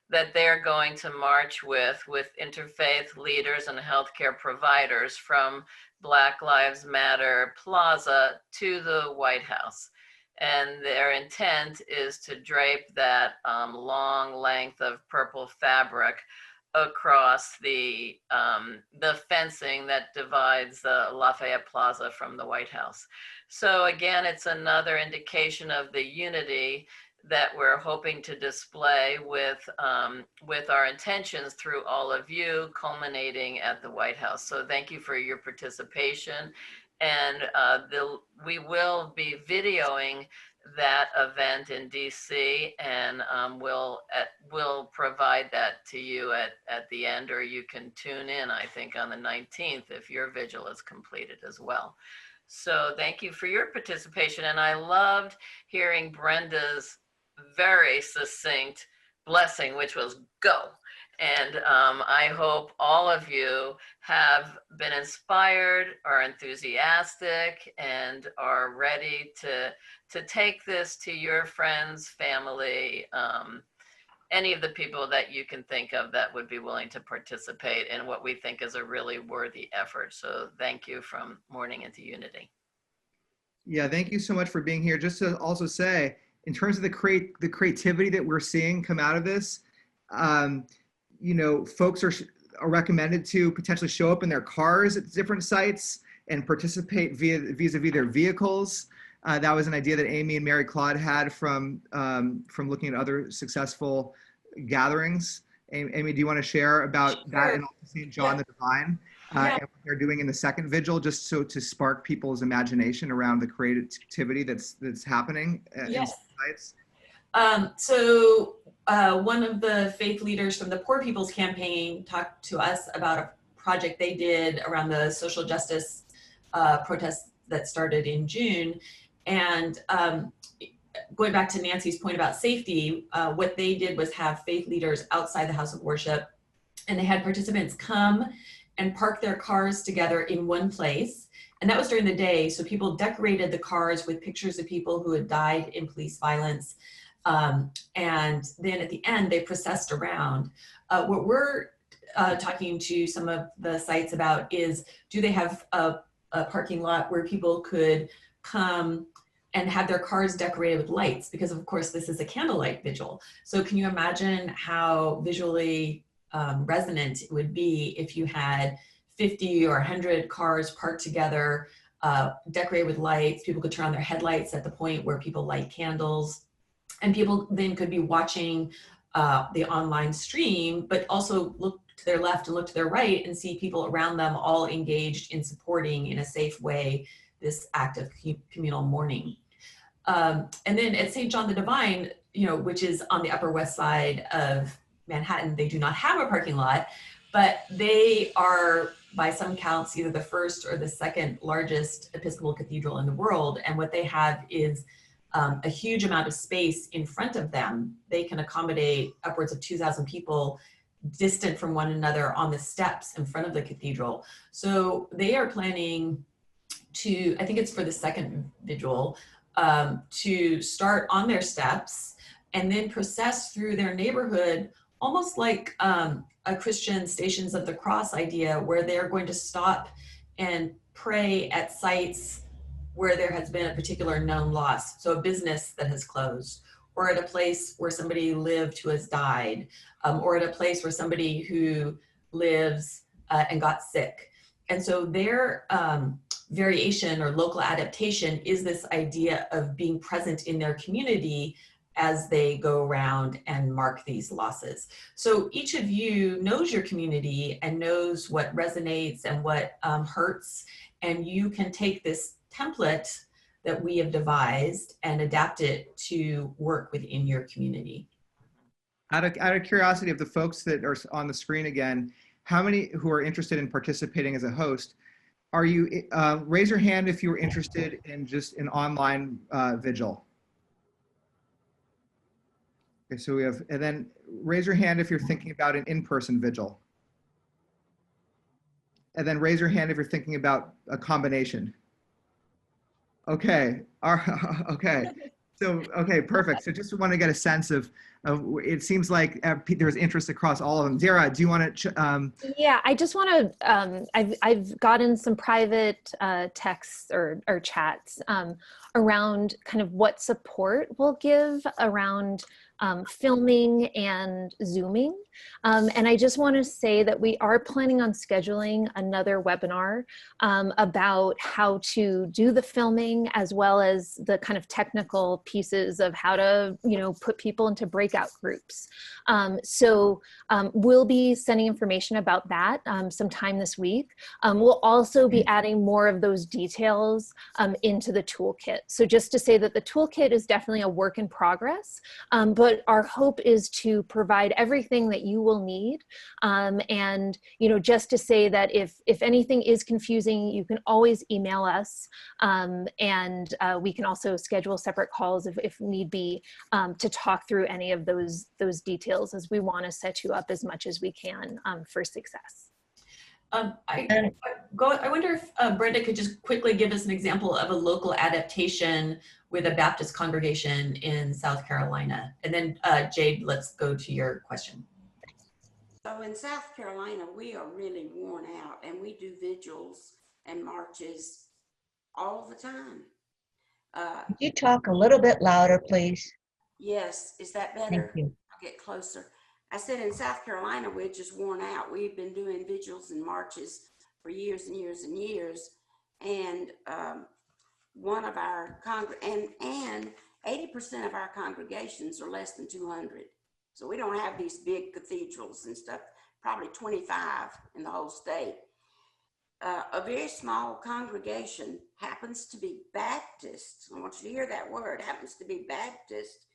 that they're going to march with interfaith leaders and healthcare providers from Black Lives Matter Plaza to the White House. And their intent is to drape that long length of purple fabric across the fencing that divides the Lafayette Plaza from the White House. So again, it's another indication of the unity that we're hoping to display with our intentions through all of you, culminating at the White House. So thank you for your participation. And we will be videoing that event in DC, and we'll provide that to you at the end, or you can tune in, I think, on the 19th if your vigil is completed as well. So thank you for your participation. And I loved hearing Brenda's very succinct blessing, which was go. And I hope all of you have been inspired, are enthusiastic, and are ready to take this to your friends, family, any of the people that you can think of that would be willing to participate in what we think is a really worthy effort. So thank you from Mourning into Unity. Yeah, thank you so much for being here. Just to also say, in terms of the creativity that we're seeing come out of this, folks are recommended to potentially show up in their cars at different sites and participate vis-a-vis their vehicles. That was an idea that Amy and Mary Claude had from looking at other successful gatherings. Amy, do you want to share about that and also St. John the Divine? And what they're doing in the second vigil, just so to spark people's imagination around the creativity that's happening in sites? So one of the faith leaders from the Poor People's Campaign talked to us about a project they did around the social justice protests that started in June. And going back to Nancy's point about safety, what they did was have faith leaders outside the house of worship, and they had participants come and park their cars together in one place. And that was during the day. So people decorated the cars with pictures of people who had died in police violence. And then at the end, they processed around. What we're talking to some of the sites about is, do they have a parking lot where people could come and have their cars decorated with lights? Because of course, this is a candlelight vigil. So can you imagine how visually resonant it would be if you had 50 or 100 cars parked together, decorated with lights? People could turn on their headlights at the point where people light candles, and people then could be watching the online stream, but also look to their left and look to their right and see people around them all engaged in supporting in a safe way this act of communal mourning. And then at St. John the Divine, which is on the Upper West Side of Manhattan, they do not have a parking lot, but they are, by some counts, either the first or the second largest Episcopal cathedral in the world. And what they have is a huge amount of space in front of them. They can accommodate upwards of 2,000 people distant from one another on the steps in front of the cathedral. So they are planning to, I think it's for the second vigil, to start on their steps and then process through their neighborhood, almost like a Christian Stations of the Cross idea, where they're going to stop and pray at sites where there has been a particular known loss. So a business that has closed, or at a place where somebody lived who has died, or at a place where somebody who lives and got sick. And so their variation or local adaptation is this idea of being present in their community as they go around and mark these losses. So each of you knows your community and knows what resonates and what hurts, and you can take this template that we have devised and adapt it to work within your community. Out of curiosity, of the folks that are on the screen again, how many who are interested in participating as a host, are you, raise your hand if you're interested in just an online vigil. Okay, so we have, and then raise your hand if you're thinking about an in-person vigil. And then raise your hand if you're thinking about a combination. Okay, okay. So, okay, perfect. So just want to get a sense of it seems like there's interest across all of them. Dara, do you want to? Yeah, I just want to, I've gotten some private texts or chats around kind of what support we'll give around filming and Zooming. And I just want to say that we are planning on scheduling another webinar about how to do the filming, as well as the kind of technical pieces of how to, put people into breakout groups. So we'll be sending information about that sometime this week. We'll also be adding more of those details into the toolkit. So just to say that the toolkit is definitely a work in progress, but our hope is to provide everything that you will need. And, just to say that if anything is confusing, you can always email us, and we can also schedule separate calls if need be, to talk through any of of those details, as we want to set you up as much as we can for success. I wonder if Brenda could just quickly give us an example of a local adaptation with a Baptist congregation in South Carolina. And then Jade, let's go to your question. So in South Carolina, we are really worn out, and we do vigils and marches all the time. Could you talk a little bit louder, please? Yes, is that Thank better? you. I'll get closer. I said in South Carolina, we're just worn out. We've been doing vigils and marches for years and years and years. And one of our and 80% of our congregations are less than 200. So we don't have these big cathedrals and stuff, probably 25 in the whole state. A very small congregation happens to be Baptist. I want you to hear that word, happens to be Baptist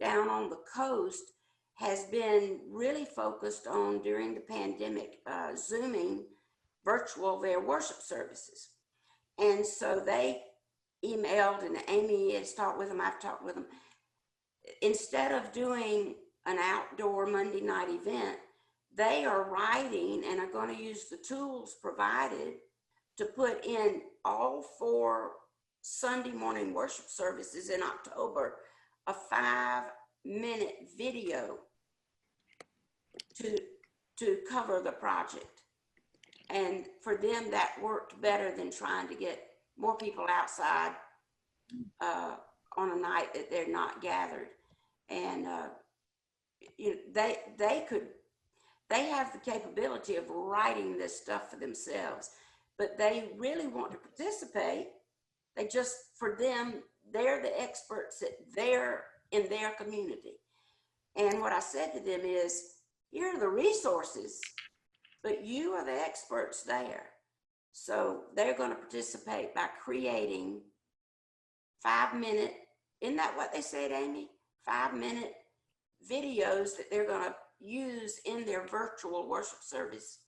down on the coast, has been really focused on, during the pandemic, Zooming virtual their worship services. And so they emailed, and Amy has talked with them, I've talked with them. Instead of doing an outdoor Monday night event, they are writing and are going to use the tools provided to put in all 4 Sunday morning worship services in October, a 5-minute video to cover the project. And for them, that worked better than trying to get more people outside on a night that they're not gathered. And you know, they have the capability of writing this stuff for themselves, but they really want to participate. They just, for them, they're the experts in their community. And what I said to them is, here are the resources, but you are the experts there. So they're going to participate by creating 5-minute, isn't that what they said, Amy? 5-minute videos that they're going to use in their virtual worship service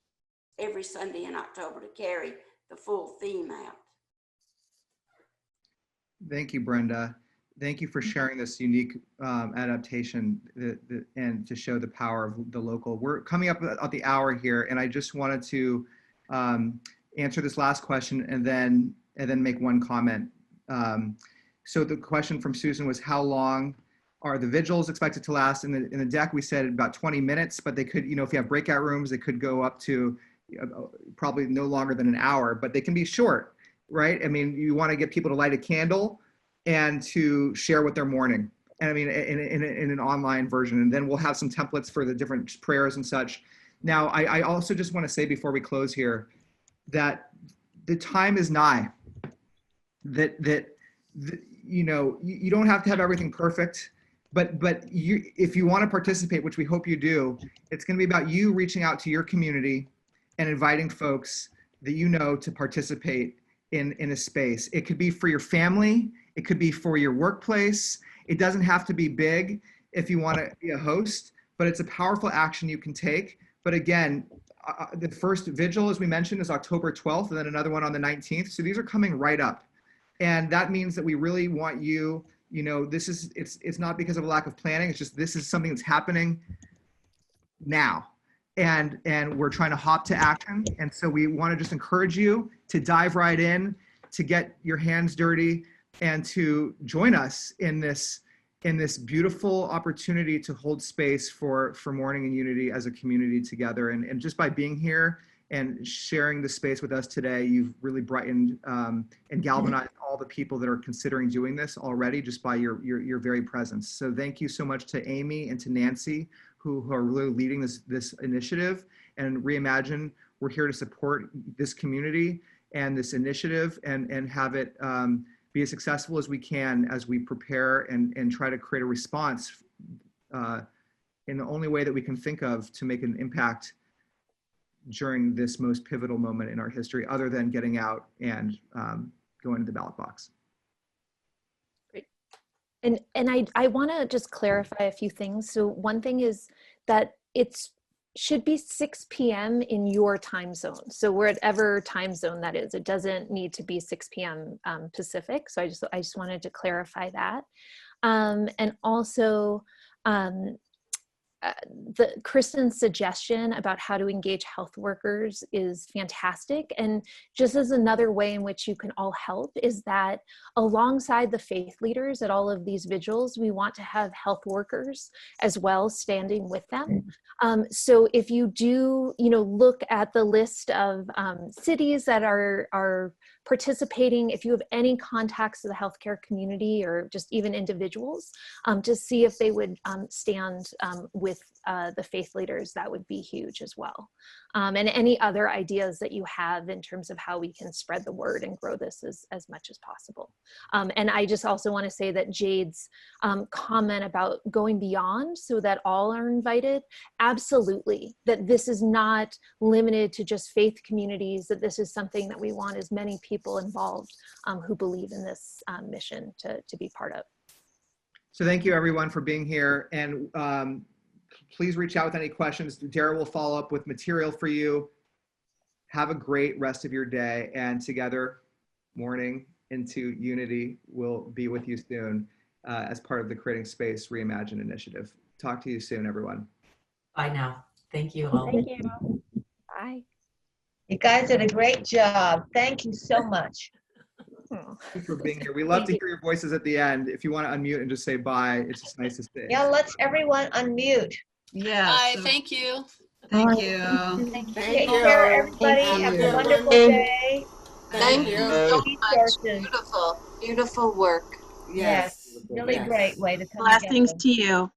every Sunday in October to carry the full theme out. Thank you, Brenda. Thank you for sharing this unique adaptation and to show the power of the local. We're coming up at the hour here, and I just wanted to answer this last question and then make one comment. So the question from Susan was, how long are the vigils expected to last? In the deck, we said about 20 minutes, but they could, you know, if you have breakout rooms, they could go up to probably no longer than an hour, but they can be short, right? I mean, you want to get people to light a candle and to share what they're mourning. And I mean, in an online version, and then we'll have some templates for the different prayers and such. Now, I also just want to say before we close here that the time is nigh. You know, you don't have to have everything perfect, but if you want to participate, which we hope you do, it's going to be about you reaching out to your community and inviting folks that you know to participate in a space. It could be for your family. It could be for your workplace. It doesn't have to be big if you want to be a host, but it's a powerful action you can take. But again, the first vigil, as we mentioned, is October 12th, and then another one on the 19th. So these are coming right up. And that means that we really want you, you know, it's not because of a lack of planning. It's just, this is something that's happening now. And we're trying to hop to action. And so we want to just encourage you to dive right in, to get your hands dirty, and to join us in this beautiful opportunity to hold space for mourning and unity as a community together. And just by being here and sharing the space with us today, you've really brightened and galvanized all the people that are considering doing this already just by your very presence. So thank you so much to Amy and to Nancy, who are really leading this initiative. And Reimagine, we're here to support this community and this initiative and have it be as successful as we can as we prepare and try to create a response in the only way that we can think of to make an impact during this most pivotal moment in our history, other than getting out and going to the ballot box. Great. And I want to just clarify a few things. So one thing is that should be 6 p.m. in your time zone. So whatever time zone that is, it doesn't need to be 6 p.m. Pacific. So I just wanted to clarify that. And also, Kristen's suggestion about how to engage health workers is fantastic. And just as another way in which you can all help is that alongside the faith leaders at all of these vigils, we want to have health workers as well standing with them. So if you do, look at the list of cities that are participating, if you have any contacts to the healthcare community or just even individuals, to see if they would stand with the faith leaders, that would be huge as well. And any other ideas that you have in terms of how we can spread the word and grow this as much as possible. And I just also want to say that Jade's comment about going beyond so that all are invited, absolutely, that this is not limited to just faith communities, that this is something that we want as many people involved who believe in this mission to be part of. So thank you everyone for being here, and please reach out with any questions. Dara will follow up with material for you. Have a great rest of your day, and together, Mourning into Unity will be with you soon as part of the Creating Space Reimagine initiative. Talk to you soon, everyone. Bye now. Thank you all. Thank you. Bye. You guys did a great job. Thank you so much. Thank you for being here. We love to hear your voices at the end. If you want to unmute and just say bye, it's just nice to see. Yeah, let's everyone unmute. Yeah. Bye, so- thank you. Thank you. Thank Take you. care, everybody. Thank Have you. a wonderful day. Thank you so much. Resources. Beautiful, beautiful work. Yes, Yes. really Yes. great way to come Blessings together. to you.